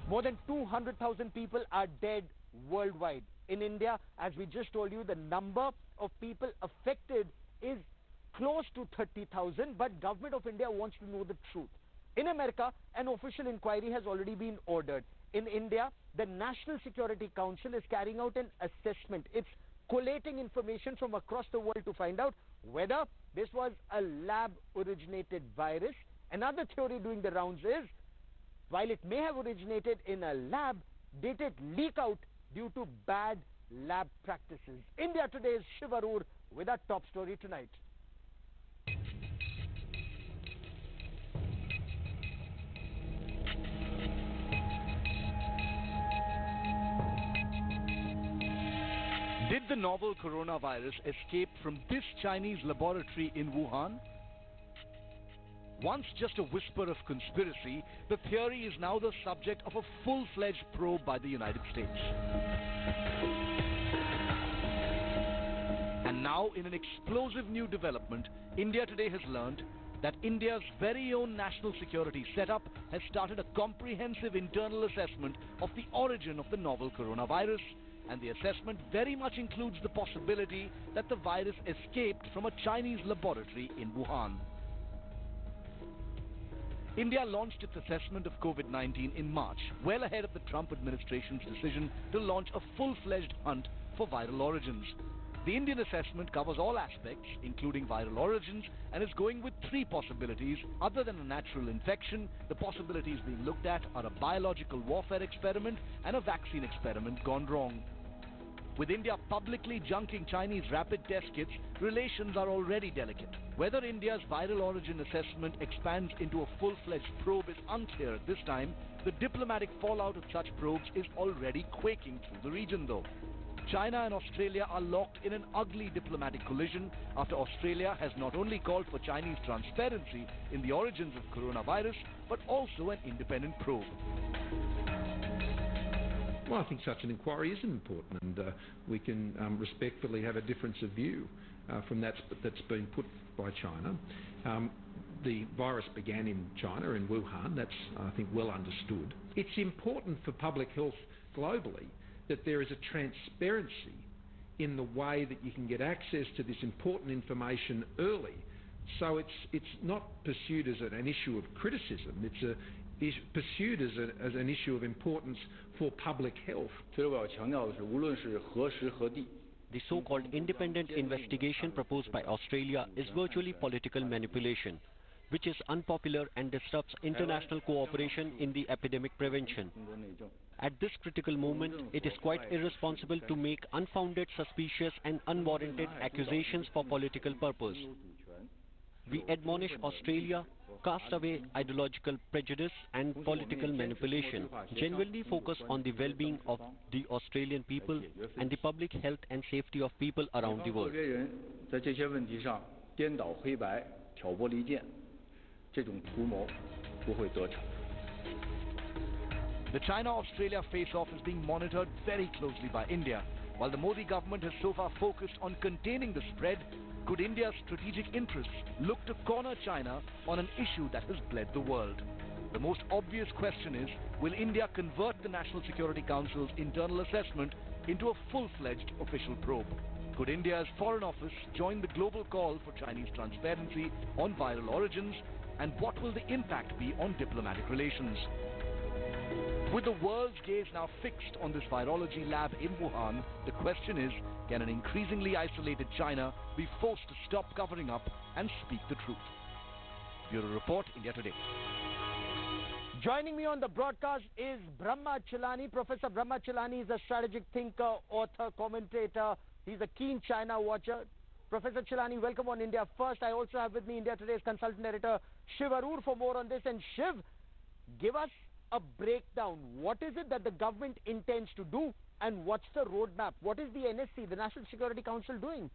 More than 200,000 people are dead worldwide. In India, as we just told you, the number of people affected is close to 30,000, but Government of India wants to know the truth. In America, an official inquiry has already been ordered. In India, the National Security Council is carrying out an assessment. It's collating information from across the world to find out whether this was a lab-originated virus. Another theory doing the rounds is, while it may have originated in a lab, did it leak out due to bad lab practices? India Today's Shiv Arur with our top story tonight. Did the novel coronavirus escape from this Chinese laboratory in Wuhan? Once just a whisper of conspiracy, the theory is now the subject of a full-fledged probe by the United States. And now, in an explosive new development, India Today has learned that India's very own national security setup has started a comprehensive internal assessment of the origin of the novel coronavirus. And the assessment very much includes the possibility that the virus escaped from a Chinese laboratory in Wuhan. India launched its assessment of COVID-19 in March, well ahead of the Trump administration's decision to launch a full-fledged hunt for viral origins. The Indian assessment covers all aspects, including viral origins, and is going with three possibilities. Other than a natural infection, the possibilities being looked at are a biological warfare experiment and a vaccine experiment gone wrong. With India publicly junking Chinese rapid test kits, relations are already delicate. Whether India's viral origin assessment expands into a full-fledged probe is unclear at this time. The diplomatic fallout of such probes is already quaking through the region though. China and Australia are locked in an ugly diplomatic collision after Australia has not only called for Chinese transparency in the origins of coronavirus, but also an independent probe. Well, I think such an inquiry is important, and we can respectfully have a difference of view from that's been put by China. The virus began in China, in Wuhan. That's, I think, well understood. It's important for public health globally that there is a transparency in the way that you can get access to this important information early. So it's not pursued as an issue of criticism. It's pursued as an issue of importance for public health. The so-called independent investigation proposed by Australia is virtually political manipulation, which is unpopular and disrupts international cooperation in the epidemic prevention. At this critical moment, it is quite irresponsible to make unfounded, suspicious and unwarranted accusations for political purpose. We admonish Australia, cast away ideological prejudice and political manipulation, genuinely focus on the well-being of the Australian people and the public health and safety of people around the world. The China-Australia face-off is being monitored very closely by India. While the Modi government has so far focused on containing the spread, could India's strategic interests look to corner China on an issue that has bled the world? The most obvious question is, will India convert the National Security Council's internal assessment into a full-fledged official probe? Could India's Foreign Office join the global call for Chinese transparency on viral origins? And what will the impact be on diplomatic relations? With the world's gaze now fixed on this virology lab in Wuhan, the question is, can an increasingly isolated China be forced to stop covering up and speak the truth? Bureau Report, India Today. Joining me on the broadcast is Brahma Chellaney. Professor Brahma Chellaney is a strategic thinker, author, commentator. He's a keen China watcher. Professor Chellaney, welcome on India First. I also have with me India Today's consultant editor Shiv Arur for more on this. And Shiv, give us a breakdown. What is it that the government intends to do and what's the roadmap? What is the NSC, the National Security Council, doing?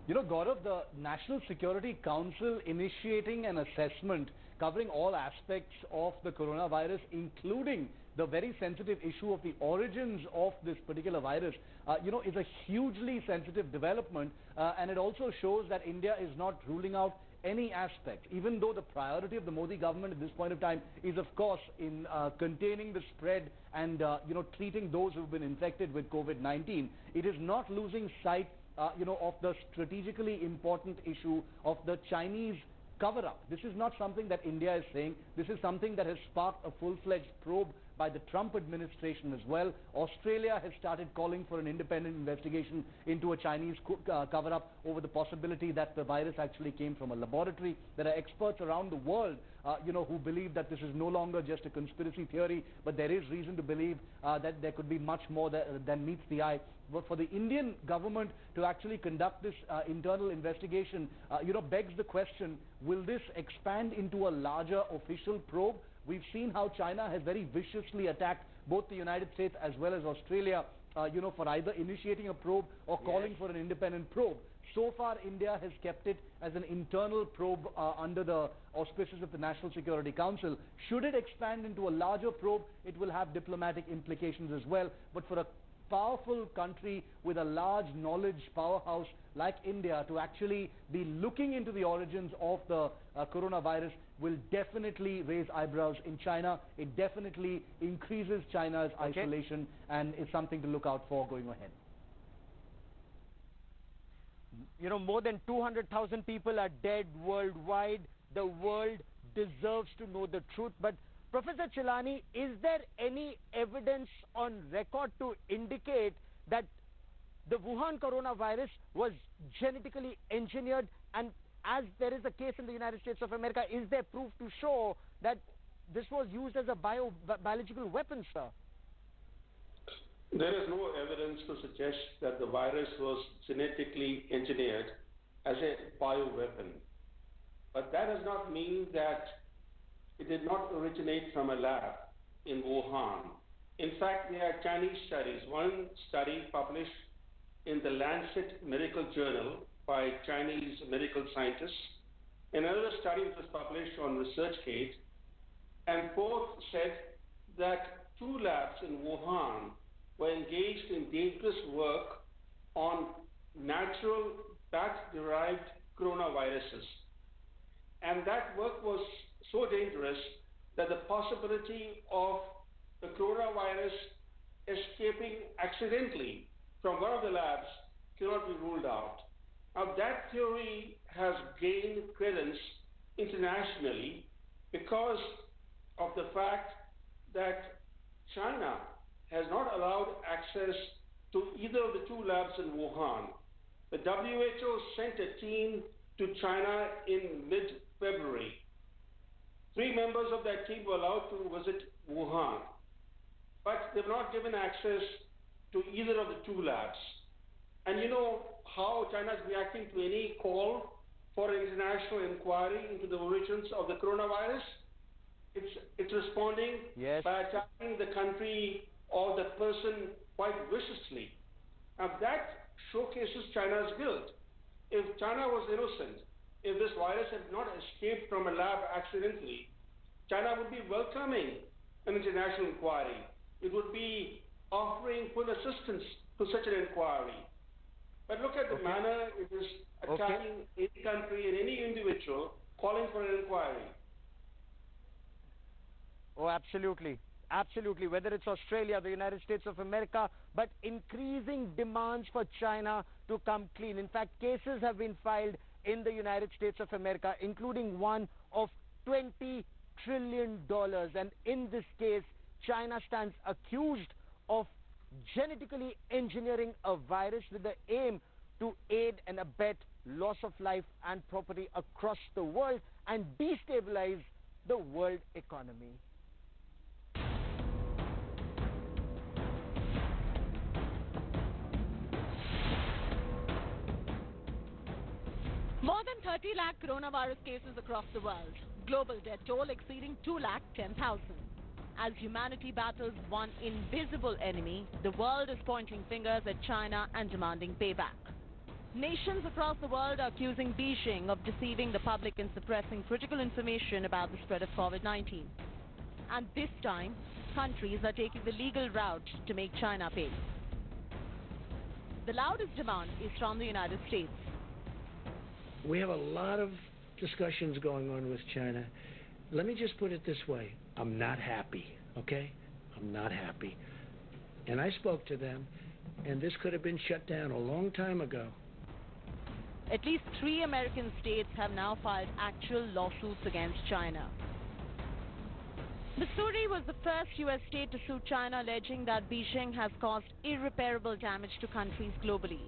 You know, Gaurav, the National Security Council initiating an assessment covering all aspects of the coronavirus, including the very sensitive issue of the origins of this particular virus, is a hugely sensitive development, and it also shows that India is not ruling out any aspect, even though the priority of the Modi government at this point of time is, of course, in containing the spread and treating those who've been infected with COVID-19, it is not losing sight of the strategically important issue of the Chinese cover-up. This is not something that India is saying. This is something that has sparked a full-fledged probe by the Trump administration as well. Australia has started calling for an independent investigation into a Chinese cover-up over the possibility that the virus actually came from a laboratory. There are experts around the world, who believe that this is no longer just a conspiracy theory, but there is reason to believe that there could be much more than meets the eye. But for the Indian government to actually conduct this internal investigation, begs the question, will this expand into a larger official probe? We've seen how China has very viciously attacked both the United States as well as Australia, for either initiating a probe or calling for an independent probe. So far, India has kept it as an internal probe under the auspices of the National Security Council. Should it expand into a larger probe, it will have diplomatic implications as well. But for a powerful country with a large knowledge powerhouse like India to actually be looking into the origins of the coronavirus will definitely raise eyebrows in China. It definitely increases China's isolation and is something to look out for going ahead. More than 200,000 people are dead worldwide. The world deserves to know the truth. But Professor Chellaney, is there any evidence on record to indicate that the Wuhan coronavirus was genetically engineered? And as there is a case in the United States of America, is there proof to show that this was used as a biological weapon, sir? There is no evidence to suggest that the virus was genetically engineered as a bioweapon. But that does not mean that it did not originate from a lab in Wuhan. In fact, there are Chinese studies. One study published in the Lancet Medical Journal by Chinese medical scientists. Another study was published on ResearchGate, and both said that 2 labs in Wuhan were engaged in dangerous work on natural bat-derived coronaviruses. And that work was so dangerous that the possibility of the coronavirus escaping accidentally from one of the labs cannot be ruled out. Now, that theory has gained credence internationally because of the fact that China has not allowed access to either of the 2 labs in Wuhan. The WHO sent a team to China in mid-February. 3 members of that team were allowed to visit Wuhan, but they were not given access to either of the 2 labs. And you know how China is reacting to any call for an international inquiry into the origins of the coronavirus? It's responding by attacking the country or the person quite viciously. Now that showcases China's guilt. If China was innocent, if this virus had not escaped from a lab accidentally, China would be welcoming an international inquiry. It would be offering full assistance to such an inquiry. But look at the manner it is attacking any country and any individual calling for an inquiry. Oh, absolutely. Absolutely. Whether it's Australia, the United States of America, but increasing demands for China to come clean. In fact, cases have been filed in the United States of America, including one of $20 trillion. And in this case, China stands accused of genetically engineering a virus with the aim to aid and abet loss of life and property across the world and destabilize the world economy. More than 30 lakh coronavirus cases across the world. Global death toll exceeding 2,10,000. As humanity battles one invisible enemy, the world is pointing fingers at China and demanding payback. Nations across the world are accusing Beijing of deceiving the public and suppressing critical information about the spread of COVID-19. And this time, countries are taking the legal route to make China pay. The loudest demand is from the United States. We have a lot of discussions going on with China. Let me just put it this way. I'm not happy, okay? I'm not happy. And I spoke to them, and this could have been shut down a long time ago. At least 3 American states have now filed actual lawsuits against China. Missouri was the first U.S. state to sue China, alleging that Beijing has caused irreparable damage to countries globally.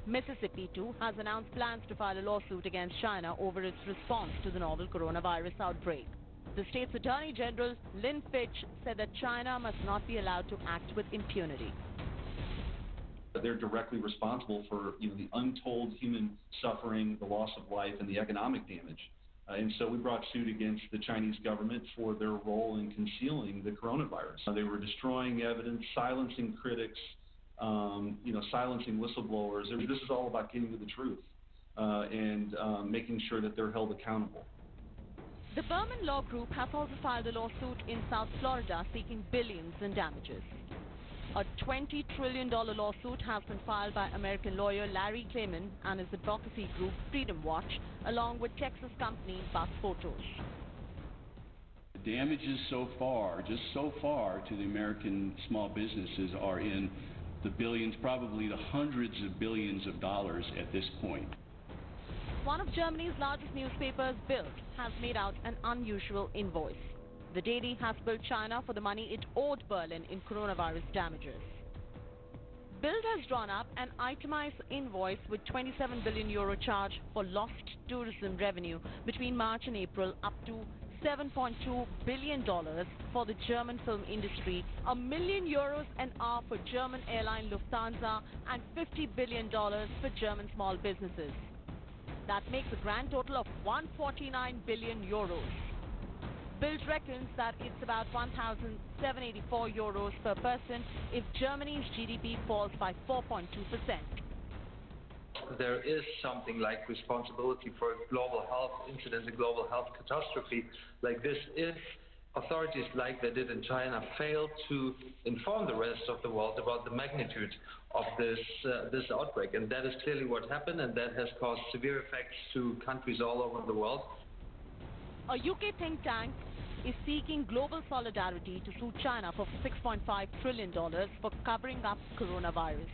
Mississippi, too, has announced plans to file a lawsuit against China over its response to the novel coronavirus outbreak. The state's Attorney General, Lynn Fitch, said that China must not be allowed to act with impunity. They're directly responsible for the untold human suffering, the loss of life, and the economic damage. And so we brought suit against the Chinese government for their role in concealing the coronavirus. They were destroying evidence, silencing critics, silencing whistleblowers. This is all about getting to the truth and making sure that they're held accountable. The Berman Law Group has also filed a lawsuit in South Florida seeking billions in damages. A $20 trillion lawsuit has been filed by American lawyer Larry Klayman and his advocacy group Freedom Watch, along with Texas company Buck Photos. The damages just so far, to the American small businesses are in the billions, probably the hundreds of billions of dollars at this point. One of Germany's largest newspapers, Bild, has made out an unusual invoice. The daily has billed China for the money it owed Berlin in coronavirus damages. Bild has drawn up an itemized invoice with €27 billion charge for lost tourism revenue between March and April, up to $7.2 billion for the German film industry, €1 million an hour for German airline Lufthansa, and $50 billion for German small businesses. That makes a grand total of €149 billion. Bild reckons that it's about €1,784 per person if Germany's GDP falls by 4.2%. There is something like responsibility for a global health incident, a global health catastrophe like this, if authorities like they did in China fail to inform the rest of the world about the magnitude of this outbreak. And that is clearly what happened, and that has caused severe effects to countries all over the world. A UK think tank is seeking global solidarity to sue China for $6.5 trillion for covering up coronavirus.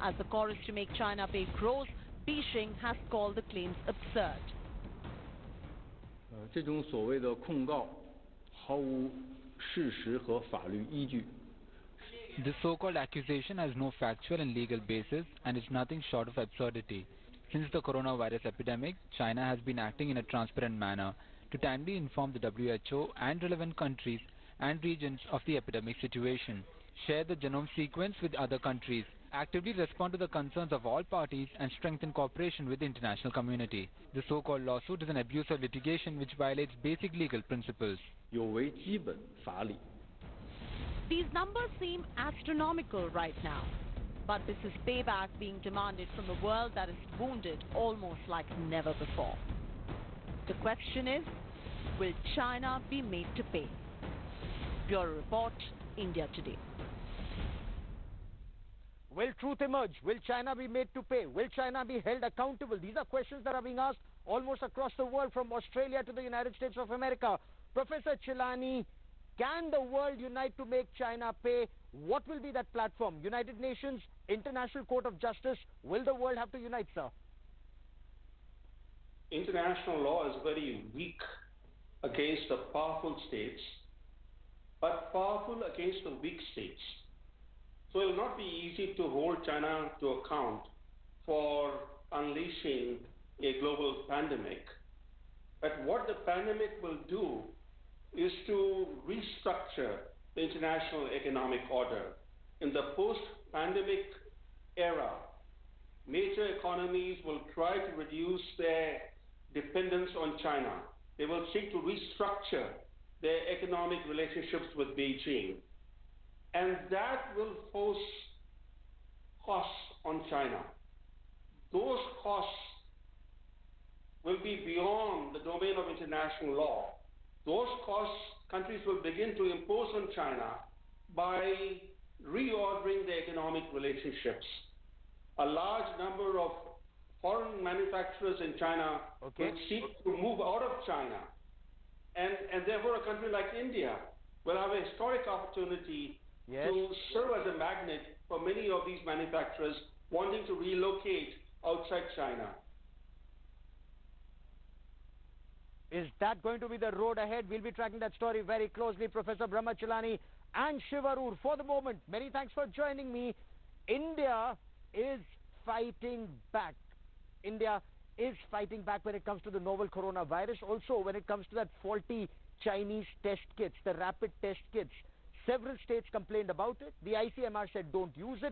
As the chorus to make China pay grows, Beijing has called the claims absurd. 这种所谓的控告毫无事实和法律依据。 This so-called accusation has no factual and legal basis and is nothing short of absurdity. Since the coronavirus epidemic, China has been acting in a transparent manner to timely inform the WHO and relevant countries and regions of the epidemic situation, share the genome sequence with other countries, actively respond to the concerns of all parties, and strengthen cooperation with the international community. The so-called lawsuit is an abuse of litigation which violates basic legal principles. 有违基本法理。 These numbers seem astronomical right now, but this is payback being demanded from a world that is wounded almost like never before. The question is, will China be made to pay? Bureau Report, India Today. Will truth emerge? Will China be made to pay? Will China be held accountable? These are questions that are being asked almost across the world, from Australia to the United States of America. Professor Chellaney, can the world unite to make China pay? What will be that platform? United Nations, International Court of Justice? Will the world have to unite, sir? International law is very weak against the powerful states, but powerful against the weak states. So it will not be easy to hold China to account for unleashing a global pandemic. But what the pandemic will do is to restructure the international economic order. In the post-pandemic era, major economies will try to reduce their dependence on China. They will seek to restructure their economic relationships with Beijing. And that will force costs on China. Those costs will be beyond the domain of international law. Those costs countries will begin to impose on China by reordering their economic relationships. A large number of foreign manufacturers in China will seek to move out of China. And therefore, a country like India will have a historic opportunity to serve as a magnet for many of these manufacturers wanting to relocate outside China. Is that going to be the road ahead? We'll be tracking that story very closely. Professor Brahma, Chellaney and Shivarur, for the moment, many thanks for joining me. India is fighting back. India is fighting back when it comes to the novel coronavirus. Also, when it comes to that faulty Chinese test kits, the rapid test kits. Several states complained about it. The ICMR said don't use it.